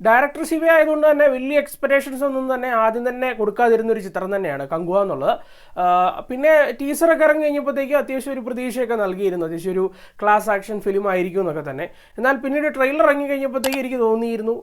Director Shiva ആയതുകൊണ്ട് തന്നെ വലിയ എക്സ്പെക്ടേഷൻസ് ഒന്നും തന്നെ ആദ്യം തന്നെ കൊടുക്കാതിരുന്ന ഒരു ചിത്രം തന്നെയാണ് കങ്കുവ എന്നുള്ളത്. പിന്നെ ടീസറൊക്കെ ഇറങ്ങി കഴിഞ്ഞപ്പോഴത്തേക്കും അത്യാവശ്യം ഒരു പ്രതീക്ഷയൊക്കെ നൽകിയിരുന്നു, അത്യാവശ്യം ഒരു ക്ലാസ് ആക്ഷൻ ഫിലിം ആയിരിക്കും എന്നൊക്കെ തന്നെ. എന്നാൽ പിന്നീട് ട്രെയിലർ ഇറങ്ങി കഴിഞ്ഞപ്പോഴത്തേക്കും എനിക്ക് തോന്നിയിരുന്നു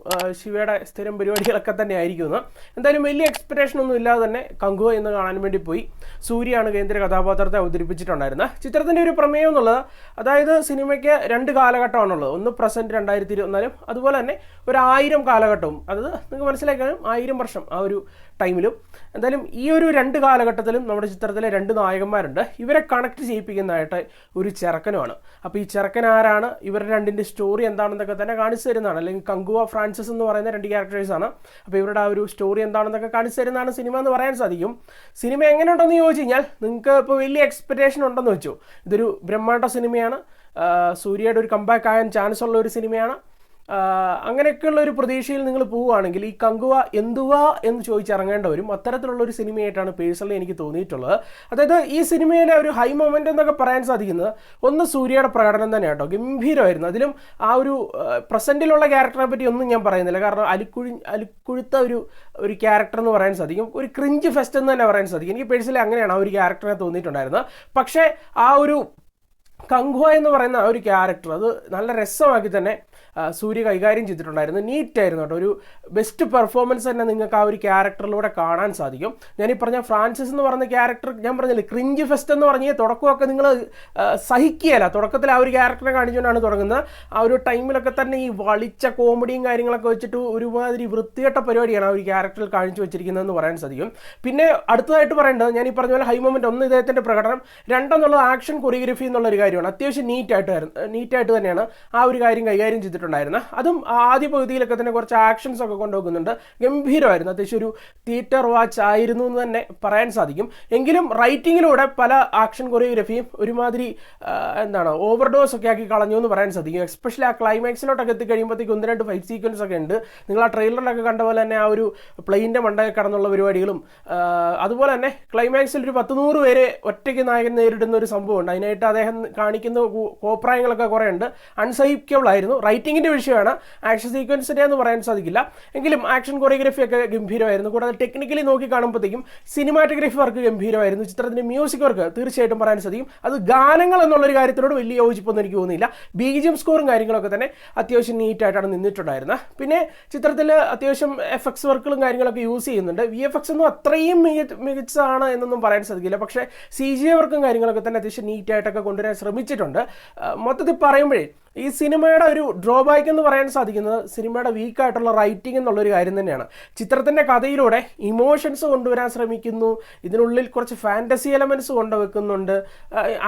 ശിവയുടെ സ്ഥിരം പരിപാടികളൊക്കെ തന്നെ ആയിരിക്കും എന്ന്. എന്തായാലും വലിയ എക്സ്പെക്ടേഷൻ ഒന്നും ഇല്ലാതെ തന്നെ കങ്കുവ എന്ന് കാണാൻ വേണ്ടി പോയി. സൂര്യയാണ് കേന്ദ്ര കഥാപാത്രത്തെ അവതരിപ്പിച്ചിട്ടുണ്ടായിരുന്നത്. ചിത്രത്തിൻ്റെ ഒരു പ്രമേയം എന്നുള്ളത്, അതായത് സിനിമയ്ക്ക് 2 കാലഘട്ടമാണുള്ളത്. ഒന്ന് പ്രസന്റ് 2024, അതുപോലെ തന്നെ ഒരു 1000 കാലഘട്ടവും, അത് നിങ്ങൾക്ക് മനസ്സിലാക്കാനും 1000 വർഷം ആ ഒരു ടൈമിലും. എന്തായാലും ഈ ഒരു 2 കാലഘട്ടത്തിലും നമ്മുടെ ചിത്രത്തിലെ 2 നായകന്മാരുണ്ട്. ഇവരെ കണക്ട് ചെയ്യിപ്പിക്കുന്നതായിട്ട് ഒരു ചെറുക്കനുമാണ്. അപ്പോൾ ഈ ചെറുക്കൻ ആരാണ്, ഇവരുടെ രണ്ടിൻ്റെ സ്റ്റോറി എന്താണെന്നൊക്കെ തന്നെ കാണിച്ചു തരുന്നതാണ്. അല്ലെങ്കിൽ കങ്കുവ ഫ്രാൻസിസ് എന്ന് പറയുന്ന 2 ക്യാരക്ടേഴ്സാണ്. അപ്പോൾ ഇവരുടെ ആ ഒരു സ്റ്റോറി എന്താണെന്നൊക്കെ കാണിച്ചു തരുന്നതാണ് സിനിമ എന്ന് പറയാൻ സാധിക്കും. സിനിമ എങ്ങനെയുണ്ടെന്ന് ചോദിച്ചു കഴിഞ്ഞാൽ, നിങ്ങൾക്ക് ഇപ്പോൾ വലിയ എക്സ്പെക്ടേഷൻ ഉണ്ടെന്ന് വെച്ചു. ഇതൊരു ബ്രഹ്മാണ്ഡ സിനിമയാണ്, സൂര്യയുടെ ഒരു കംബാക്ക് ആകാൻ ചാൻസ് ഉള്ള ഒരു സിനിമയാണ്. അങ്ങനെയൊക്കെയുള്ള ഒരു പ്രതീക്ഷയിൽ നിങ്ങൾ പോവുകയാണെങ്കിൽ ഈ കങ്കുവ എന്തുവാ എന്ന് ചോദിച്ചിറങ്ങേണ്ട വരും. അത്തരത്തിലുള്ള ഒരു സിനിമയായിട്ടാണ് പേഴ്സണലി എനിക്ക് തോന്നിയിട്ടുള്ളത്. അതായത് ഈ സിനിമയിലെ ഒരു ഹൈ മൊമെൻ്റ് എന്നൊക്കെ പറയാൻ സാധിക്കുന്നത് ഒന്ന് സൂര്യയുടെ പ്രകടനം തന്നെ കേട്ടോ, ഗംഭീരമായിരുന്നു. അതിലും ആ ഒരു പ്രസൻറ്റിലുള്ള ക്യാരക്ടറിനെ പറ്റി ഒന്നും ഞാൻ പറയുന്നില്ല, കാരണം അലിക്കുഴുത്ത ഒരു ക്യാരക്ടർ എന്ന് പറയാൻ സാധിക്കും. ഒരു ക്രിഞ്ച് ഫെസ്റ്റ് എന്ന് തന്നെ പറയാൻ സാധിക്കും. എനിക്ക് പേഴ്സണലി അങ്ങനെയാണ് ആ ഒരു ക്യാരക്ടറിനെ തോന്നിയിട്ടുണ്ടായിരുന്നത്. പക്ഷേ ആ ഒരു കങ്കുവ എന്ന് പറയുന്ന ആ ഒരു ക്യാരക്ടർ അത് നല്ല രസമാക്കി തന്നെ സൂര്യ കൈകാര്യം ചെയ്തിട്ടുണ്ടായിരുന്നു. നീറ്റായിരുന്നു കേട്ടോ. ഒരു ബെസ്റ്റ് പെർഫോമൻസ് തന്നെ നിങ്ങൾക്ക് ആ ഒരു ക്യാരക്ടറിലൂടെ കാണാൻ സാധിക്കും. ഞാനീ പറഞ്ഞ ഫ്രാൻസിസ് എന്ന് പറയുന്ന ക്യാരക്ടർ ഞാൻ പറഞ്ഞില്ലേ, ക്രിഞ്ച് ഫെസ്റ്റ് എന്ന് പറഞ്ഞ തുടക്കമൊക്കെ നിങ്ങൾ സഹിക്കുകയല്ല. തുടക്കത്തിൽ ആ ഒരു ക്യാരക്ടറെ കാണിച്ചുകൊണ്ടാണ് തുടങ്ങുന്നത്. ആ ഒരു ടൈമിലൊക്കെ തന്നെ ഈ വളിച്ച കോമഡിയും കാര്യങ്ങളൊക്കെ വെച്ചിട്ട് ഒരുമാതിരി വൃത്തികെട്ട പരിപാടിയാണ് ആ ഒരു ക്യാരക്ടറിൽ കാണിച്ചു വെച്ചിരിക്കുന്നതെന്ന് പറയാൻ സാധിക്കും. പിന്നെ അടുത്തതായിട്ട് പറയേണ്ടത്, ഞാൻ ഈ പറഞ്ഞ പോലെ ഹൈ മൊമെൻ്റ് ഒന്ന് ഇദ്ദേഹത്തിൻ്റെ പ്രകടനം, 2 എന്നുള്ളത് ആക്ഷൻ കൊറിയോഗ്രഫി എന്നുള്ളൊരു കാര്യമാണ്. അത്യാവശ്യം നീറ്റായിട്ട് തന്നെയാണ് ആ ഒരു കാര്യം കൈകാര്യം ചെയ്തിട്ടുണ്ടായിരുന്നത്. അതും ആദ്യ പകുതിയിലൊക്കെ തന്നെ കുറച്ച് ആക്ഷൻസ് ഒക്കെ കൊണ്ടുപോകുന്നുണ്ട്. ഗംഭീരമായിരുന്നു. അത്യാവശ്യം ഒരു തിയേറ്റർ വാച്ച് ആയിരുന്നു എന്ന് തന്നെ പറയാൻ സാധിക്കും. എങ്കിലും റൈറ്റിങ്ങിലൂടെ പല ആക്ഷൻ കൊറിയോഗ്രഫിയും ഒരുമാതിരി ഓവർഡോസ് ഒക്കെ ആക്കി കളഞ്ഞു എന്ന് പറയാൻ സാധിക്കും. എസ്പെഷ്യലി ആ ക്ലൈമാക്സിലോട്ടൊക്കെ എത്തിക്കഴിയുമ്പോഴത്തേക്ക് 1-2 ഫൈറ്റ് സീക്വൻസ് ഒക്കെ ഉണ്ട്. നിങ്ങൾ ആ ട്രെയിലറിലൊക്കെ കണ്ട പോലെ തന്നെ ആ ഒരു പ്ലെയിൻ്റെ മണ്ടയിൽ കടന്നുള്ള പരിപാടികളും, അതുപോലെ തന്നെ ക്ലൈമാക്സിൽ ഒരു 10-100 പേരെ ഒറ്റയ്ക്ക് നായകൻ നേരിടുന്ന ഒരു സംഭവമുണ്ട്. അതിനായിട്ട് അദ്ദേഹം കാണിക്കുന്ന കോപ്രായങ്ങളൊക്കെ കുറേ ഉണ്ട്. അൺസഹിക്കബിൾ ആയിരുന്നു. റൈറ്റിങ്ങിൻ്റെ വിഷയമാണ്, ആക്ഷൻ സീക്വൻസിൻ്റെ എന്ന് പറയാൻ സാധിക്കില്ല. എങ്കിലും ആക്ഷൻ കൊറിയോഗ്രഫി ഒക്കെ ഗംഭീരമായിരുന്നു. കൂടാതെ ടെക്നിക്കലി നോക്കി കാണുമ്പോഴത്തേക്കും സിനിമാറ്റോഗ്രഫി വർക്ക് ഗംഭീരമായിരുന്നു. ചിത്രത്തിൻ്റെ മ്യൂസിക് വർക്ക് തീർച്ചയായിട്ടും പറയാൻ സാധിക്കും. അത് ഗാനങ്ങൾ എന്നുള്ളൊരു കാര്യത്തിനോട് വലിയ യോജിപ്പൊന്നും എനിക്ക് തോന്നിയില്ല. BGM സ്കോറും കാര്യങ്ങളൊക്കെ തന്നെ അത്യാവശ്യം നീറ്റായിട്ടാണ് നിന്നിട്ടുണ്ടായിരുന്നത്. പിന്നെ ചിത്രത്തിൽ അത്യാവശ്യം എഫക്ട്സ് വർക്കുകളും കാര്യങ്ങളൊക്കെ യൂസ് ചെയ്യുന്നുണ്ട്. VFX ഒന്നും അത്രയും മികച്ചതാണ് എന്നൊന്നും പറയാൻ സാധിക്കില്ല. പക്ഷേ CGI വർക്കും കാര്യങ്ങളൊക്കെ തന്നെ അത്യാവശ്യം നീറ്റായിട്ടൊക്കെ കൊണ്ടുവരാൻ ശ്രമിച്ചിട്ടുണ്ട്. മൊത്തത്തിൽ പറയുമ്പോഴേ ഈ സിനിമയുടെ ഒരു ഡ്രോബാക്ക് എന്ന് പറയാൻ സാധിക്കുന്നത് സിനിമയുടെ വീക്കായിട്ടുള്ള റൈറ്റിംഗ് എന്നുള്ളൊരു കാര്യം തന്നെയാണ്. ചിത്രത്തിൻ്റെ കഥയിലൂടെ ഇമോഷൻസ് കൊണ്ടുവരാൻ ശ്രമിക്കുന്നു, ഇതിനുള്ളിൽ കുറച്ച് ഫാൻറ്റസി എലമെൻറ്റ്സ് കൊണ്ടുവെക്കുന്നുണ്ട്,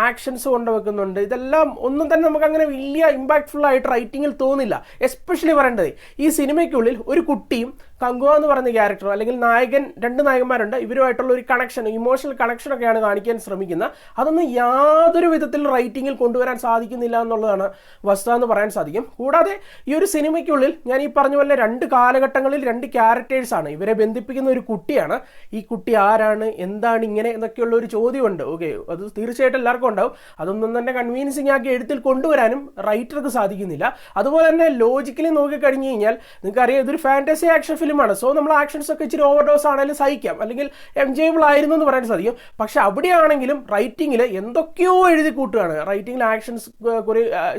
ആക്ഷൻസ് കൊണ്ടുവെക്കുന്നുണ്ട്. ഇതെല്ലാം ഒന്നും തന്നെ നമുക്ക് അങ്ങനെ വലിയ ഇമ്പാക്ട്ഫുൾ ആയിട്ട് റൈറ്റിങ്ങിൽ തോന്നില്ല. എസ്പെഷ്യലി പറയേണ്ടത്, ഈ സിനിമയ്ക്കുള്ളിൽ ഒരു കുട്ടിയും കങ്കുവ എന്ന് പറയുന്ന ക്യാരക്ടർ, അല്ലെങ്കിൽ നായകൻ, 2 നായകന്മാരുണ്ട്, ഇവരുമായിട്ടുള്ള ഒരു കണക്ഷൻ, ഇമോഷണൽ കണക്ഷനൊക്കെയാണ് കാണിക്കാൻ ശ്രമിക്കുന്നത്. അതൊന്നും യാതൊരു വിധത്തിൽ റൈറ്റിങ്ങിൽ കൊണ്ടുവരാൻ സാധിക്കുന്നില്ല എന്നുള്ളതാണ് വസ്തുത എന്ന് പറയാൻ സാധിക്കും. കൂടാതെ ഈ ഒരു സിനിമയ്ക്കുള്ളിൽ ഞാൻ ഈ പറഞ്ഞ പോലെ 2 കാലഘട്ടങ്ങളിൽ 2 ക്യാരക്ടേഴ്സാണ്. ഇവരെ ബന്ധിപ്പിക്കുന്ന ഒരു കുട്ടിയാണ്. ഈ കുട്ടി ആരാണ്, എന്താണ് ഇങ്ങനെ എന്നൊക്കെയുള്ള ഒരു ചോദ്യമുണ്ട്. ഓക്കെ, അത് തീർച്ചയായിട്ടും എല്ലാവർക്കും ഉണ്ടാവും. അതൊന്നും തന്നെ കൺവീൻസിങ് ആക്കി എഴുത്തിൽ കൊണ്ടുവരാനും റൈറ്റർക്ക് സാധിക്കുന്നില്ല. അതുപോലെ തന്നെ ലോജിക്കലി നോക്കിക്കഴിഞ്ഞ് കഴിഞ്ഞാൽ നിങ്ങൾക്കറിയാം, ഇതൊരു ഫാൻറ്റസി ആക്ഷൻ ഫിലിമാണ്. സോ നമ്മൾ ആക്ഷൻസ് ഒക്കെ ഇച്ചിരി ഓവർഡോസ് ആണെങ്കിലും സഹിക്കാം, അല്ലെങ്കിൽ എൻജോയബിൾ ആയിരുന്നു എന്ന് പറയാൻ സാധിക്കും. പക്ഷെ അവിടെയാണെങ്കിലും റൈറ്റിങ്ങിൽ എന്തൊക്കെയോ എഴുതി കൂട്ടുകയാണ്. റൈറ്റിങ്ങിൽ ആക്ഷൻസ്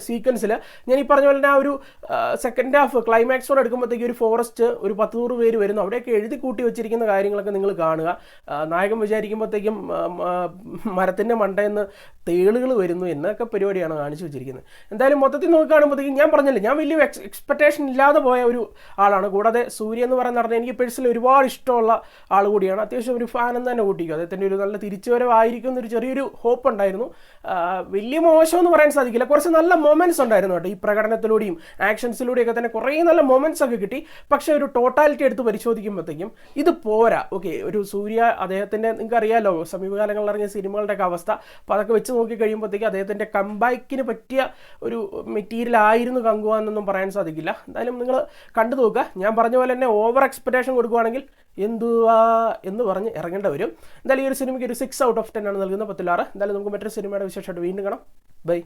സീക്വൻസിൽ ഞാൻ ഈ പറഞ്ഞ പോലെ തന്നെ ആ ഒരു സെക്കൻഡ് ഹാഫ് ക്ലൈമാക്സോടെ എടുക്കുമ്പോഴത്തേക്ക് ഒരു ഫോറസ്റ്റ്, ഒരു 10-100 പേര് വരുന്നു, അവിടെയൊക്കെ എഴുതി കൂട്ടി വെച്ചിരിക്കുന്ന കാര്യങ്ങളൊക്കെ നിങ്ങൾ കാണുക. നായകൻ വിചാരിക്കുമ്പോഴത്തേക്കും മരത്തിൻ്റെ മണ്ടയിൽ നിന്ന് തേളുകൾ വരുന്നു എന്നൊക്കെ പരിപാടിയാണ് കാണിച്ചു വെച്ചിരിക്കുന്നത്. എന്തായാലും മൊത്തത്തിൽ നോക്കി കാണുമ്പോഴത്തേക്കും ഞാൻ പറഞ്ഞില്ലേ, ഞാൻ വലിയ എക്സ്പെക്ടേഷൻ ഇല്ലാതെ പോയ ഒരു ആളാണ്. കൂടാതെ സൂര്യ എന്ന് പറയുന്ന പറഞ്ഞാൽ എനിക്ക് പേഴ്സണലി ഒരുപാട് ഇഷ്ടമുള്ള ആൾ കൂടിയാണ്. അത്യാവശ്യം ഒരു ഫാൻ എന്ന് തന്നെ കൂട്ടിക്കും. അദ്ദേഹത്തിൻ്റെ ഒരു നല്ല തിരിച്ചുവരവായിരിക്കും എന്നൊരു ചെറിയൊരു ഹോപ്പ് ഉണ്ടായിരുന്നു. വലിയ മോശമെന്ന് പറയാൻ സാധിക്കില്ല, കുറച്ച് നല്ല മൊമെൻറ്റ്സ് ഉണ്ടായിരുന്നു കേട്ടോ. ഈ പ്രകടനത്തിലൂടെയും ആക്ഷൻസിലൂടെയൊക്കെ തന്നെ കുറേ നല്ല മൊമെൻറ്റ്സ് ഒക്കെ കിട്ടി. പക്ഷേ ഒരു ടോട്ടാലിറ്റി എടുത്ത് പരിശോധിക്കുമ്പോഴത്തേക്കും ഇത് പോരാ. ഓക്കെ, ഒരു സൂര്യ അദ്ദേഹത്തിൻ്റെ, നിങ്ങൾക്ക് അറിയാമല്ലോ സമീപകാലങ്ങളിൽ ഇറങ്ങിയ സിനിമകളുടെയൊക്കെ അവസ്ഥ. അപ്പോൾ അതൊക്കെ വെച്ച് നോക്കി കഴിയുമ്പോഴത്തേക്കും അദ്ദേഹത്തിൻ്റെ കംബാക്കിന് പറ്റിയ ഒരു മെറ്റീരിയൽ ആയിരുന്നു കങ്കുവ എന്നൊന്നും പറയാൻ സാധിക്കില്ല. എന്തായാലും നിങ്ങൾ കണ്ടു നോക്കുക. ഞാൻ പറഞ്ഞ പോലെ തന്നെ ഓവർ എക്സ്പെക്ടേഷൻ കൊടുക്കുകയാണെങ്കിൽ എന്തുവാ എന്ന് പറഞ്ഞ് ഇറങ്ങേണ്ടി വരും. എന്തായാലും ഈ ഒരു സിനിമയ്ക്ക് ഒരു 6 out of 10 ആണ് നൽകുന്നത്, 10 എന്തായാലും നമുക്ക് മറ്റൊരു സിനിമയുടെ വിശേഷമായിട്ട് വീണ്ടും കാണാം. ബൈ.